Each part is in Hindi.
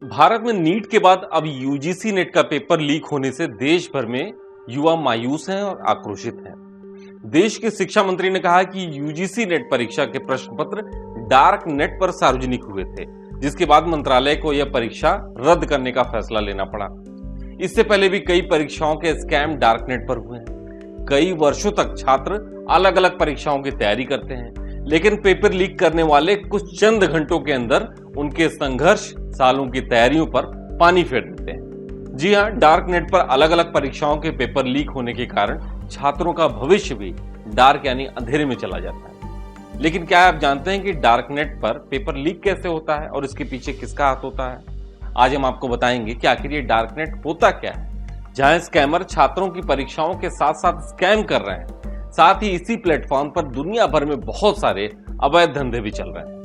भारत में नीट के बाद अब यूजीसी नेट का पेपर लीक होने से देश भर में युवा मायूस हैं और आक्रोशित हैं। देश के शिक्षा मंत्री ने कहा कि यूजीसी नेट परीक्षा के प्रश्न पत्र डार्क नेट पर सार्वजनिक हुए थे, जिसके बाद मंत्रालय को यह परीक्षा रद्द करने का फैसला लेना पड़ा। इससे पहले भी कई परीक्षाओं के स्कैम डार्क नेट पर हुए हैं। कई वर्षों तक छात्र अलग अलग परीक्षाओं की तैयारी करते हैं, लेकिन पेपर लीक करने वाले कुछ चंद घंटों के अंदर उनके संघर्ष सालों की तैयारियों पर पानी फेर देते हैं। जी हां, डार्क नेट पर अलग अलग परीक्षाओं के पेपर लीक होने के कारण छात्रों का भविष्य भी डार्क यानी अंधेरे में चला जाता है। लेकिन क्या आप जानते हैं कि डार्क नेट पर पेपर लीक कैसे होता है और इसके पीछे किसका हाथ होता है? आज हम आपको बताएंगे कि आखिर ये डार्क नेट होता क्या है, जहां स्कैमर छात्रों की परीक्षाओं के साथ साथ स्कैम कर रहे हैं। साथ ही इसी प्लेटफॉर्म पर दुनिया भर में बहुत सारे अवैध धंधे भी चल रहे हैं।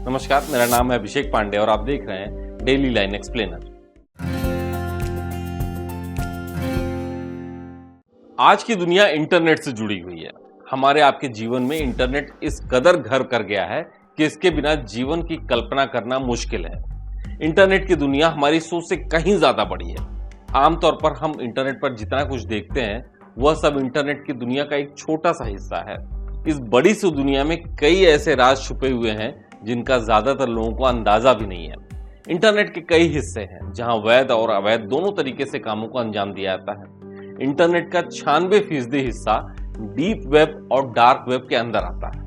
नमस्कार, मेरा नाम है अभिषेक पांडे और आप देख रहे हैं डेली लाइन एक्सप्लेनर। आज की दुनिया इंटरनेट से जुड़ी हुई है। हमारे आपके जीवन में इंटरनेट इस कदर घर कर गया है कि इसके बिना जीवन की कल्पना करना मुश्किल है। इंटरनेट की दुनिया हमारी सोच से कहीं ज्यादा बड़ी है। आमतौर पर हम इंटरनेट पर जितना कुछ देखते हैं वह सब इंटरनेट की दुनिया का एक छोटा सा हिस्सा है। इस बड़ी सी दुनिया में कई ऐसे राज छुपे हुए हैं जिनका ज्यादातर लोगों को अंदाजा भी नहीं है। इंटरनेट के कई हिस्से हैं जहां वैध और अवैध दोनों तरीके से कामों को अंजाम दिया जाता है। इंटरनेट का 96% हिस्सा डीप वेब और डार्क वेब के अंदर आता है।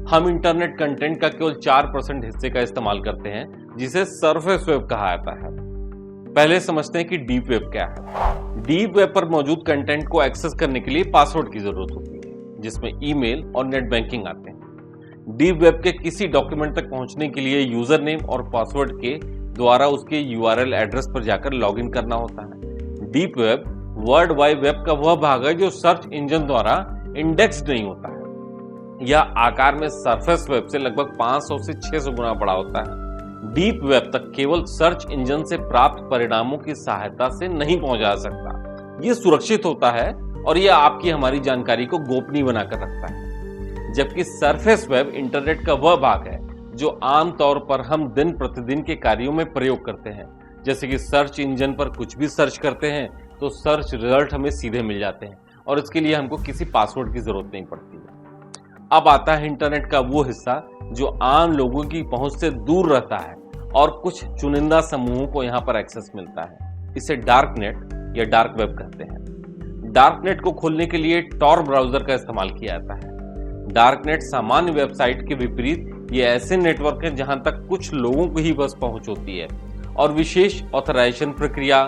हम इंटरनेट कंटेंट का केवल 4% हिस्से का इस्तेमाल करते हैं, जिसे सरफेस वेब कहा जाता है। पहले समझते हैं कि डीप वेब क्या है। डीप वेब पर मौजूद कंटेंट को एक्सेस करने के लिए पासवर्ड की जरूरत होती है, जिसमें ईमेल और नेट बैंकिंग आते हैं। डीप वेब के किसी डॉक्यूमेंट तक पहुंचने के लिए यूजर नेम और पासवर्ड के द्वारा उसके यूआरएल एड्रेस पर जाकर लॉगिन करना होता है। Deep web world wide web का वह भाग है जो सर्च इंजन द्वारा इंडेक्स नहीं होता है। यह आकार में सरफेस वेब से लगभग 500 से 600 गुना बड़ा होता है। डीप वेब तक केवल सर्च इंजन से प्राप्त परिणामों की सहायता से नहीं पहुंचा जा सकता। यह सुरक्षित होता है और यह आपकी हमारी जानकारी को गोपनीय बनाकर रखता है। जबकि सरफेस वेब इंटरनेट का वह भाग है जो आमतौर पर हम दिन प्रतिदिन के कार्यों में प्रयोग करते हैं। जैसे कि सर्च इंजन पर कुछ भी सर्च करते हैं तो सर्च रिजल्ट हमें सीधे मिल जाते हैं और इसके लिए हमको किसी पासवर्ड की जरूरत नहीं पड़ती है। अब आता है इंटरनेट का वो हिस्सा जो आम लोगों की पहुंच से दूर रहता है और कुछ चुनिंदा समूहों को यहाँ पर एक्सेस मिलता है। इसे डार्क नेट या डार्क वेब कहते हैं। डार्क नेट को खोलने के लिए टॉर ब्राउजर का इस्तेमाल किया जाता है। डार्क नेट सामान्य वेबसाइट के विपरीत ये ऐसे नेटवर्क हैं जहां तक कुछ लोगों को ही बस पहुंच होती है और विशेष ऑथराइजेशन प्रक्रिया,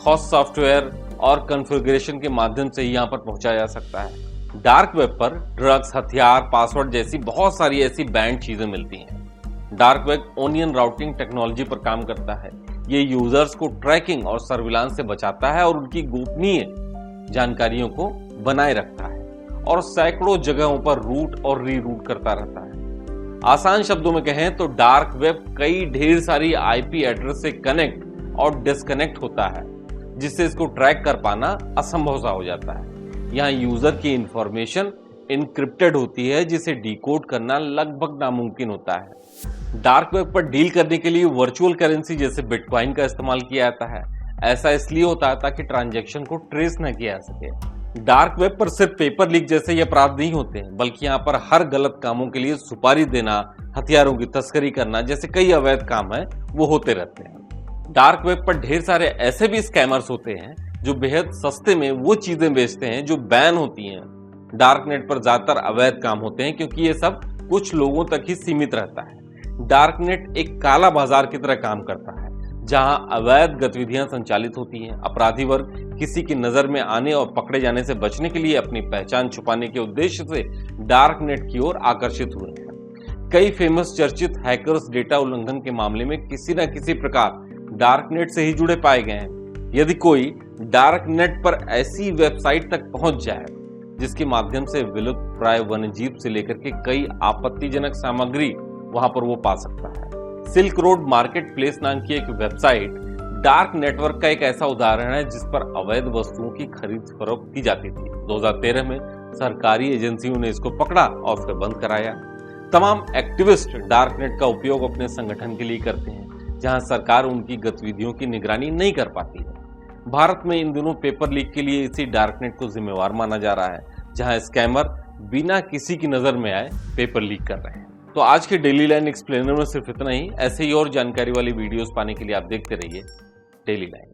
खास सॉफ्टवेयर और कॉन्फ़िगरेशन के माध्यम से ही यहाँ पर पहुंचा जा सकता है। डार्क वेब पर ड्रग्स, हथियार, पासवर्ड जैसी बहुत सारी ऐसी बैंड चीजें मिलती हैं। Dark web onion routing technology पर काम करता है। ये यूजर्स को ट्रैकिंग और सर्विलांस से बचाता है और उनकी गोपनीय जानकारियों को बनाए रखता है और सैकड़ों जगहों पर रूट और रीरूट करता रहता है। आसान शब्दों में कहें तो डार्क वेब कई ढेर सारी आईपी एड्रेस से कनेक्ट और डिस्कनेक्ट होता है, जिससे इसको ट्रैक कर पाना असंभव सा हो जाता है। यहाँ यूजर की इंफॉर्मेशन इनक्रिप्टेड होती है, जिसे डिकोड करना लगभग नामुमकिन होता है। डार्क वेब पर डील करने के लिए वर्चुअल करेंसी जैसे बिटकॉइन का इस्तेमाल किया जाता है। ऐसा इसलिए होता है ताकि ट्रांजैक्शन को ट्रेस न किया जा सके। डार्क वेब पर सिर्फ पेपर लीक जैसे ये अपराध नहीं होते हैं, बल्कि यहाँ पर हर गलत कामों के लिए सुपारी देना, हथियारों की तस्करी करना जैसे कई अवैध काम है वो होते रहते हैं। डार्क वेब पर ढेर सारे ऐसे भी स्कैमर्स होते हैं जो बेहद सस्ते में वो चीजें बेचते हैं जो बैन होती हैं। डार्क नेट पर ज्यादातर अवैध काम होते हैं क्योंकि ये सब कुछ लोगों तक ही सीमित रहता है। डार्क नेट एक काला बाजार की तरह काम करता है, जहां अवैध गतिविधियां संचालित होती हैं। अपराधी वर्ग किसी की नजर में आने और पकड़े जाने से बचने के लिए अपनी पहचान छुपाने के उद्देश्य से डार्क नेट की ओर आकर्षित हुए हैं। कई फेमस चर्चित हैकर्स डेटा उल्लंघन के मामले में किसी न किसी प्रकार डार्क नेट से ही जुड़े पाए गए हैं। यदि कोई डार्क नेट पर ऐसी वेबसाइट तक पहुंच जाए जिसके माध्यम से विलुप्त प्राय वन्यजीव से लेकर के कई आपत्तिजनक सामग्री वहां पर वो पा सकता है। सिल्क रोड मार्केट प्लेस नाम की एक वेबसाइट डार्क नेटवर्क का एक ऐसा उदाहरण है जिस पर अवैध वस्तुओं की खरीद फरोख्त की जाती थी। 2013 में सरकारी एजेंसियों ने इसको पकड़ा और फिर बंद कराया। तमाम एक्टिविस्ट डार्क नेट का उपयोग अपने संगठन के लिए करते हैं, जहां सरकार उनकी गतिविधियों की निगरानी नहीं कर पाती है। भारत में इन दिनों पेपर लीक के लिए इसी डार्कनेट को जिम्मेवार माना जा रहा है, जहां स्कैमर बिना किसी की नजर में आए पेपर लीक कर रहे हैं। तो आज के डेली लाइन एक्सप्लेनर में सिर्फ इतना ही। ऐसे ही और जानकारी वाली वीडियोस पाने के लिए आप देखते रहिए डेली लाइन।